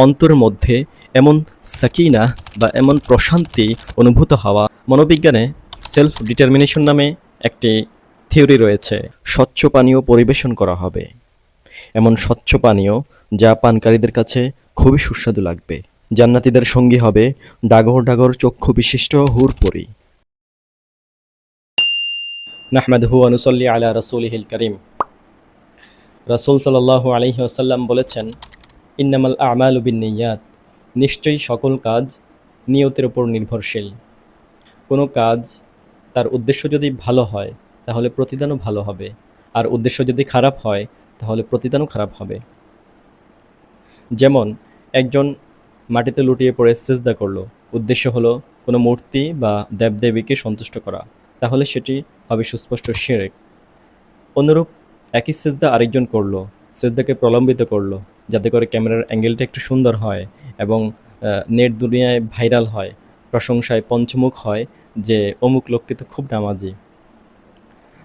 অন্তরের মধ্যে এমন সাকিনা বা এমন প্রশান্তি অনুভূত হওয়া। মনোবিজ্ঞানে সেলফ ডিটারমিনেশন নামে একটি থিওরি রয়েছে। স্বচ্ছ পানীয় পরিবেশন করা হবে, এমন স্বচ্ছ পানীয় যা পানকারীদের কাছে খুবই সুস্বাদু লাগবে। জান্নাতীদের সঙ্গী হবে ডাগর ডাগর চক্ষু বিশিষ্ট হুর পরি। নাহমাদুহু ওয়া নুসাল্লি আলা রাসূলিহিল কারীম। রাসূল সাল্লাল্লাহু আলাইহি ওয়াসাল্লাম বলেছেন, ইন্নামাল আমালু বিন্নিয়াত, নিশ্চয়ই সকল কাজ নিয়তের উপর নির্ভরশীল। কোনো কাজ তার উদ্দেশ্য যদি ভালো হয় তাহলে প্রতিদানও ভালো হবে, আর উদ্দেশ্য যদি খারাপ হয় তাহলে প্রতিদানও খারাপ হবে। যেমন একজন মাটিতে লুটিয়ে পড়ে সেজদা করলো, উদ্দেশ্য হলো কোনো মূর্তি বা দেবদেবীকে সন্তুষ্ট করা, তাহলে সেটি হবে সুস্পষ্ট শিরক। অনুরূপ একই সেজদা আরেকজন করলো, সেজদাকে প্রলম্বিত করলো যাতে করে ক্যামেরার অ্যাঙ্গেলটা একটু সুন্দর হয় এবং নেট দুনিয়ায় ভাইরাল হয়, প্রশংসায় পঞ্চমুখ হয় যে অমুক লোকটি তো খুব নামাজি।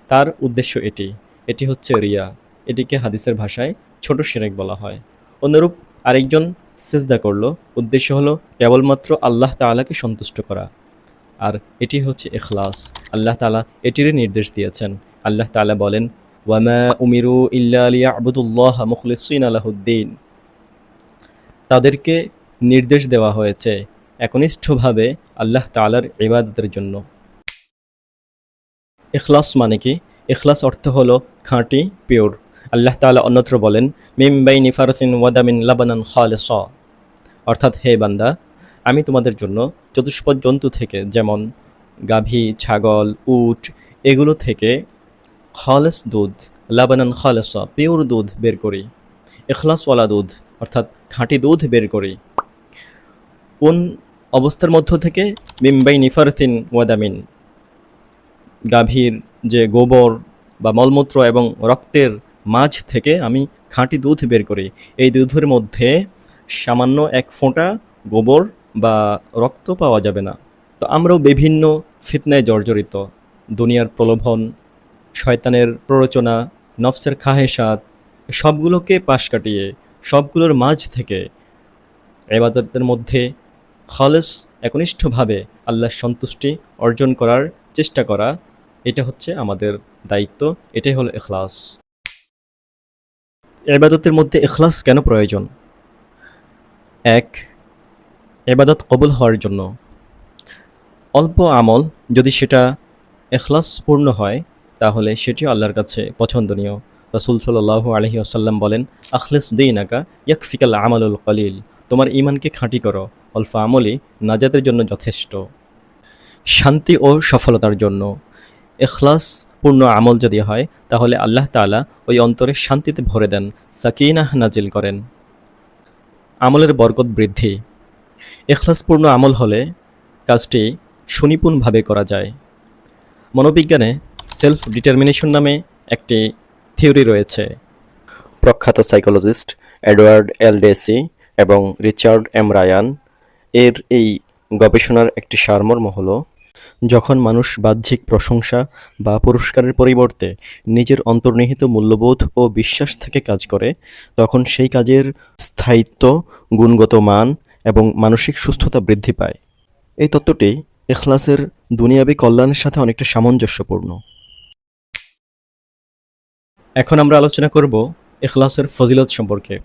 তার উদ্দেশ্য এটি, এটি হচ্ছে রিয়া। এটিকে হাদিসের ভাষায় ছোট শিরক বলা হয়। অনুরূপ আরেকজন সেজদা করলো, উদ্দেশ্য হলো কেবলমাত্র আল্লাহ তাআলাকে সন্তুষ্ট করা, আর এটি হচ্ছে ইখলাস। আল্লাহ তাআলা এটিরই নির্দেশ দিয়েছেন। আল্লাহ তাআলা বলেন, ওয়ামা উমিরু ইল্লা লিয়াবুদুল্লাহা মুখলিসিনা লাহুদ্দিন। তাদেরকে নির্দেশ দেওয়া হয়েছে একনিষ্ঠভাবে আল্লাহ তাআলার ইবাদতের জন্য। ইখলাস মানে কি? ইখলাস অর্থ হলো খাঁটি, পিওর। আল্লাহ তাআলা অন্যত্র বলেন, মিম বাইনি ফারসিন ওয়াদামিন লাবানান খালিসা, অর্থাৎ হে বান্দা, আমি তোমাদের জন্য চতুষ্পদ জন্তু থেকে, যেমন গাভী, ছাগল, উট, এগুলো থেকে খালেস দুধ, লাবানান খালেসা, পিওর দুধ বের করি, ইখলাসওয়ালা দুধ অর্থাৎ খাঁটি দুধ বের করি। কোন অবস্থার মধ্য থেকে? মিম্বাই নিফারথিন ওয়াদামিন, গাভীর যে গোবর বা মলমূত্র এবং রক্তের মাঝ থেকে আমি খাঁটি দুধ বের করি। এই দুধের মধ্যে সামান্য এক ফোঁটা গোবর বা রক্ত পাওয়া যাবে না। তো আমরাও বিভিন্ন ফিতনায় জর্জরিত। দুনিয়ার প্রলোভন, শয়তানের প্ররোচনা, নফসের খাহেসাত, সবগুলোকে পাশ কাটিয়ে সবগুলোর মাঝ থেকে ইবাদতের মধ্যে খালেস একনিষ্ঠভাবে আল্লাহর সন্তুষ্টি অর্জন করার চেষ্টা করা, এটা হচ্ছে আমাদের দায়িত্ব। এটাই হলো ইখলাস। ইবাদতের মধ্যে ইখলাস কেন প্রয়োজন? এক, ইবাদত কবুল হওয়ার জন্য। অল্প আমল যদি সেটা ইখলাসপূর্ণ হয় তাহলে সেটিও আল্লাহর কাছে পছন্দনীয়। রাসূল সাল্লাল্লাহু আলাইহি ওয়াসাল্লাম বলেন, আখলিস দীনাকা ইয়াকফিকাল আমালুল কলিল, তোমার ঈমানকে খাঁটি করো, অল্প আমলই নাজাতের জন্য যথেষ্ট। শান্তি ও সফলতার জন্য ইখলাসপূর্ণ আমল যদি হয় তাহলে আল্লাহ তাআলা ওই অন্তরে শান্তিতে ভরে দেন, সাকিনাহ নাজিল করেন। আমলের বরকত বৃদ্ধি। ইখলাসপূর্ণ আমল হলে কাজটি সুনিপুণভাবে করা যায়। মনোবিজ্ঞানে সেলফ ডিটারমিনেশন নামে একটি থিওরি রয়েছে। প্রখ্যাত সাইকোলজিস্ট এডওয়ার্ড এল ডেসি এবং রিচার্ড এম রায়ান এর এই গবেষণার একটি সারমর্ম হলো, যখন মানুষ বাহ্যিক প্রশংসা বা পুরস্কারের পরিবর্তে নিজের অন্তর্নিহিত মূল্যবোধ ও বিশ্বাস থেকে কাজ করে, তখন সেই কাজের স্থায়িত্ব, গুণগত মান এবং মানসিক সুস্থতা বৃদ্ধি পায়। এই তত্ত্বটি ইখলাসের দুনিয়াবী কল্যাণের সাথে অনেকটা সামঞ্জস্যপূর্ণ। এখন আমরা আলোচনা করব ইখলাসের ফজিলত সম্পর্কে।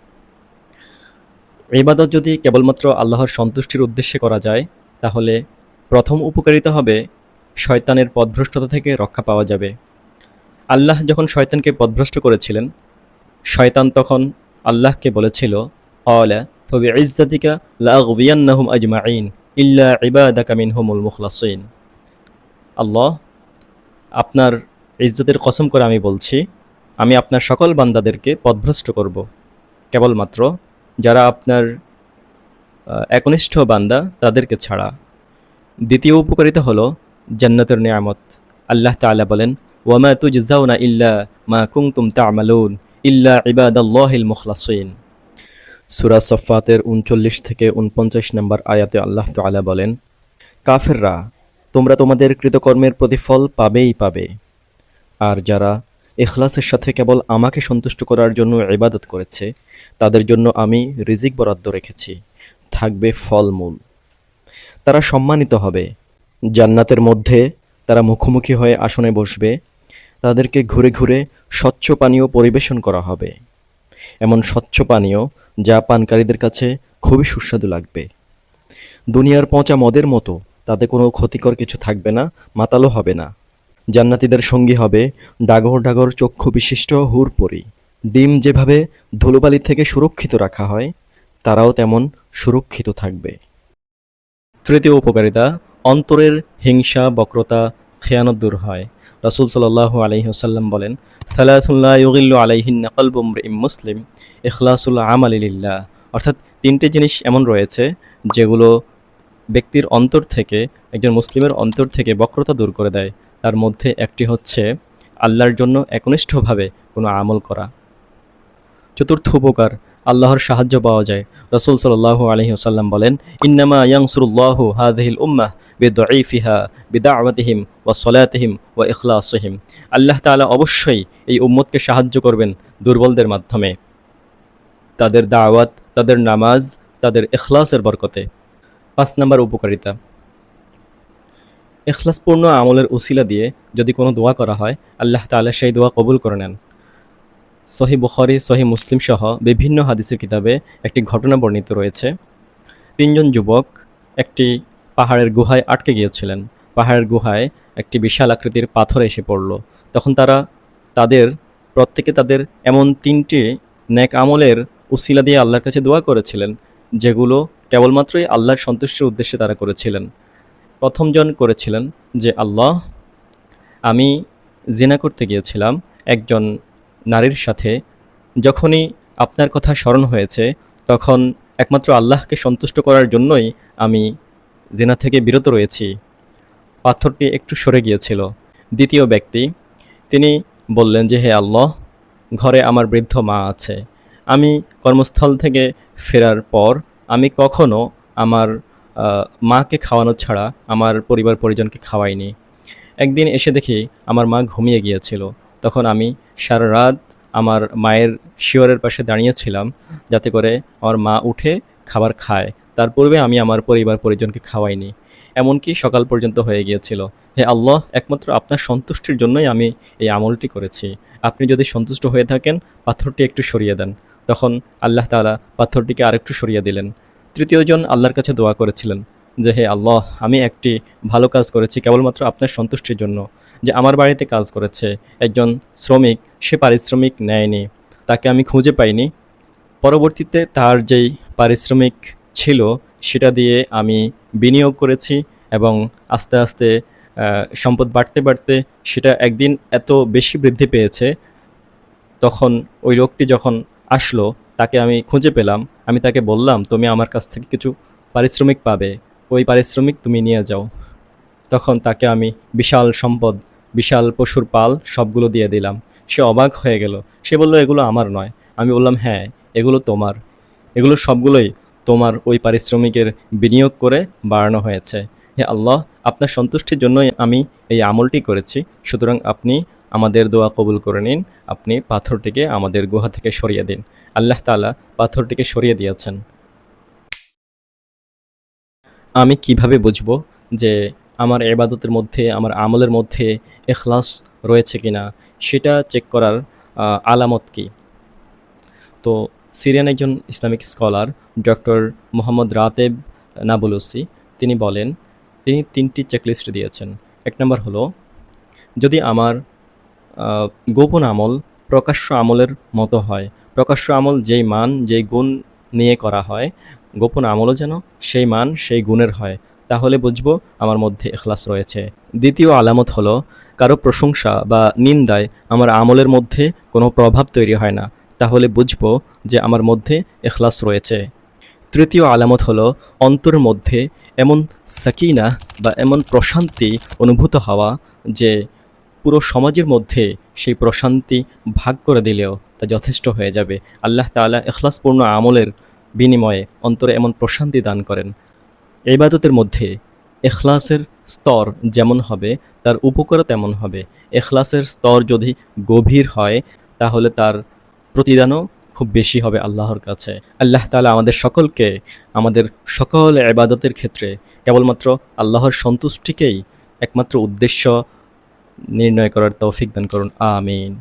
ইবাদত যদি কেবলমাত্র আল্লাহর সন্তুষ্টির উদ্দেশ্যে করা যায় তাহলে প্রথম উপকারিতা হবে শয়তানের পথভ্রষ্টতা থেকে রক্ষা পাওয়া যাবে। আল্লাহ যখন শয়তানকে পথভ্রষ্ট করেছিলেন, শয়তান তখন আল্লাহকে বলেছিল, ক্বালা ফাবিইজ্জাতিকা লাআগবিয়ান্নাহুম আজমাঈন ইল্লা ইবাদাকা মিনহুমুল মুখলাসিন। আল্লাহ, আপনার ইজ্জতের কসম করে আমি বলছি, আমি আপনার সকল বান্দাদেরকে পথভ্রষ্ট করব, কেবলমাত্র যারা আপনার একনিষ্ঠ বান্দা তাদেরকে ছাড়া। দ্বিতীয় উপকারিতা হলো জান্নাতের নিয়ামত। আল্লাহ তাআলা বলেন, ওয়ামা তুজজাউনা ইল্লা মা কুনতুম তা'মালুন ইল্লা ইবাদাল্লাহিল মুখলাসিন। সূরা সফফাতের 39 থেকে 49 নম্বর আয়াতে আল্লাহ তাআলা বলেন, কাফেররা, তোমরা তোমাদের কৃতকর্মের প্রতিফল পাবেই পাবে, আর যারা ইখলাসের সাথে কেবল আমাকে সন্তুষ্ট করার জন্য ইবাদত করেছে তাদের জন্য আমি রিজিক বরাদ্দ রেখেছি, থাকবে ফলমূল। তারা সম্মানিত হবে। জান্নাতের মধ্যে তারা মুখোমুখি হয়ে আসনে বসবে। তাদেরকে ঘুরে ঘুরে স্বচ্ছ পানীয় পরিবেশন করা হবে, এমন স্বচ্ছ পানীয় যা পানকারীদের কাছে খুবই সুস্বাদু লাগবে। দুনিয়ার পচা মদের মতো তাতে কোনো ক্ষতিকর কিছু থাকবে না, মাতালও হবে না। জান্নাতীদের সঙ্গী হবে ডাগর ডাগর চক্ষু বিশিষ্ট হুরপরি। ডিম যেভাবে ধুলোবালি থেকে সুরক্ষিত রাখা হয়, তারাও তেমন সুরক্ষিত থাকবে। তৃতীয় উপকারিতা, অন্তরের হিংসা, বক্রতা, খেয়ানত দূর হয়। রাসূল সাল্লাল্লাহু আলাইহি ওয়াসাল্লাম বলেন, সালাসুন লা ইউগিল্লু আলাইহিন্না কলবু ইমরিইন মুসলিম ইখলাসুল আমালি লিল্লাহ। অর্থাৎ তিনটি জিনিস এমন রয়েছে যেগুলো ব্যক্তির অন্তর থেকে, একজন মুসলিমের অন্তর থেকে বক্রতা দূর করে দেয়। তার মধ্যে একটি হচ্ছে আল্লাহর জন্য একনিষ্ঠভাবে কোনো আমল করা। চতুর্থ উপকার, আল্লাহর সাহায্য পাওয়া যায়। রাসূল সাল্লাল্লাহু আলাইহি ওয়াসাল্লাম বলেন, ইন্নামা ইয়ানসুরুল্লাহু হাযিহিল উম্মাহ বিদঈফিহা বিদাওয়াতিহিম ওয়া সলাতিহিম ওয়া ইখলাসিহিম। আল্লাহ তাআলা অবশ্যই এই উম্মতকে সাহায্য করবেন দুর্বলদের মাধ্যমে, তাদের দাওয়াত, তাদের নামাজ, তাদের ইখলাসের বরকতে। ৫ নম্বর উপকারিতা, ইখলাসপূর্ণ আমলের উসিলা দিয়ে যদি কোনো দোয়া করা হয়, আল্লাহ তাআলা সেই দোয়া কবুল করে নেন। সহিহ বুখারী, সহিহ মুসলিম সহ বিভিন্ন হাদিসের কিতাবে একটি ঘটনা বর্ণিত রয়েছে। ৩ জন যুবক একটি পাহাড়ের গুহায় আটকে গিয়েছিলেন। পাহাড়ের গুহায় একটি বিশাল আকৃতির পাথর এসে পড়ল। তখন তাদের প্রত্যেকে তাদের এমন ৩টি নেক আমলের উসিলা দিয়ে আল্লাহর কাছে দোয়া করেছিলেন, যেগুলো কেবলমাত্রই আল্লাহর সন্তুষ্টির উদ্দেশ্যে তারা করেছিলেন। প্রথম জন করেছিলেন যে, আল্লাহ, আমি জিনা করতে গিয়েছিলাম একজন নারীর সাথে। যখনই আপনার কথা স্মরণ হয়েছে, তখন একমাত্র আল্লাহকে সন্তুষ্ট করার জন্যই আমি জিনা থেকে বিরত রয়েছি। পাথরটি একটু সরে গিয়েছিল। দ্বিতীয় ব্যক্তি, তিনি বললেন যে, হে আল্লাহ, ঘরে আমার বৃদ্ধ মা আছে। আমি কর্মস্থল থেকে ফেরার পর আমি কখনো আমার মাকে খাওয়ানো ছাড়া আমার পরিবার পরিজনকে খাওয়াইনি। একদিন এসে দেখি আমার মা ঘুমিয়ে গিয়েছিল। তখন আমি সারা রাত আমার মায়ের শিয়রের পাশে দাঁড়িয়েছিলাম, যাতে করে আমার মা উঠে খাবার খায়। তার পূর্বে আমি আমার পরিবার পরিজনকে খাওয়াইনি। এমনকি সকাল পর্যন্ত হয়ে গিয়েছিল। হে আল্লাহ, একমাত্র আপনার সন্তুষ্টির জন্যই আমি এই আমলটি করেছি। আপনি যদি সন্তুষ্ট হয়ে থাকেন, পাথরটি একটু সরিয়ে দেন। তখন আল্লাহ তাআলা পাথরটিকে আরেকটু সরিয়ে দিলেন। তৃতীয়জন আল্লাহর কাছে দোয়া করেছিলেন যে, হে আল্লাহ, আমি একটি ভালো কাজ করেছি কেবলমাত্র আপনার সন্তুষ্টির জন্য। যে আমার বাড়িতে কাজ করেছে একজন শ্রমিক, সে পারিশ্রমিক নেয়নি, তাকে আমি খুঁজে পাইনি। পরবর্তীতে তার যেই পারিশ্রমিক ছিল সেটা দিয়ে আমি বিনিয়োগ করেছি এবং আস্তে আস্তে সম্পদ বাড়তে বাড়তে সেটা একদিন এত বেশি বৃদ্ধি পেয়েছে, তখন ওই লোকটি যখন আসলো তাকে আমি খুঁজে পেলাম। আমি তাকে বললাম, তুমি আমার কাছ থেকে কিছু পারিশ্রমিক পাবে, ওই পারিশ্রমিক তুমি নিয়ে যাও। তখন তাকে আমি বিশাল সম্পদ, বিশাল পশুর পাল সবগুলো দিয়ে দিলাম। সে অবাক হয়ে গেল। সে বলল, এগুলো আমার নয়। আমি বললাম, হ্যাঁ, এগুলো তোমার। এগুলো সবগুলোই তোমার ওই পারিশ্রমিকের বিনিয়োগ করে বাড়ানো হয়েছে। হে আল্লাহ, আপনার সন্তুষ্টির জন্যই আমি এই আমলটি করেছি। সুতরাং আপনি আমাদের দোয়া কবুল করে নিন। আপনি পাথরটিকে আমাদের গুহা থেকে সরিয়ে দিন। আল্লাহ তাআলা পাথরটিকে সরিয়ে দিয়েছেন। আমি কিভাবে বুঝবো যে আমার ইবাদতের মধ্যে, আমার আমলের মধ্যে ইখলাস রয়েছে কিনা, সেটা চেক করার আলামত কি? তো সিরিয়ান একজন ইসলামিক স্কলার ডক্টর মোহাম্মদ রাতেব নাবুলুসি, তিনি বলেন, তিনি 3টি চেকলিস্ট দিয়েছেন। 1 নম্বর হলো, যদি আমার গোপন আমল প্রকাশ্য আমলের মতো হয়, প্রকাশ্য আমল যেই মান যেই গুণ নিয়ে করা হয়, গোপন আমলও যেন সেই মান সেই গুণের হয়, তাহলে বুঝবো আমার মধ্যে ইখলাস রয়েছে। দ্বিতীয় আলামত হলো, কারো প্রশংসা বা নিন্দায় আমার আমলের মধ্যে কোনো প্রভাব তৈরি হয় না, তাহলে বুঝবো যে আমার মধ্যে ইখলাস রয়েছে। তৃতীয় আলামত হলো, অন্তরের মধ্যে এমন সাকিনা বা এমন প্রশান্তি অনুভূত হওয়া যে পুরো সমাজের মধ্যে সেই প্রশান্তি ভাগ করে দিলেও তা যথেষ্ট হয়ে যাবে। আল্লাহ তাআলা ইখলাসপূর্ণ আমলের বিনিময়ে অন্তরে এমন প্রশান্তি দান করেন। ইবাদতের মধ্যে ইখলাসের স্তর যেমন হবে, তার উপকারও তেমন হবে। ইখলাসের স্তর যদি গভীর হয়, তাহলে তার প্রতিদানও খুব বেশি হবে আল্লাহর কাছে। আল্লাহ তাআলা আমাদের সকলকে আমাদের সকল ইবাদতের ক্ষেত্রে কেবলমাত্র আল্লাহর সন্তুষ্টিকেই একমাত্র উদ্দেশ্য নির্ণয় করার তৌফিক দান করুন। আমিন।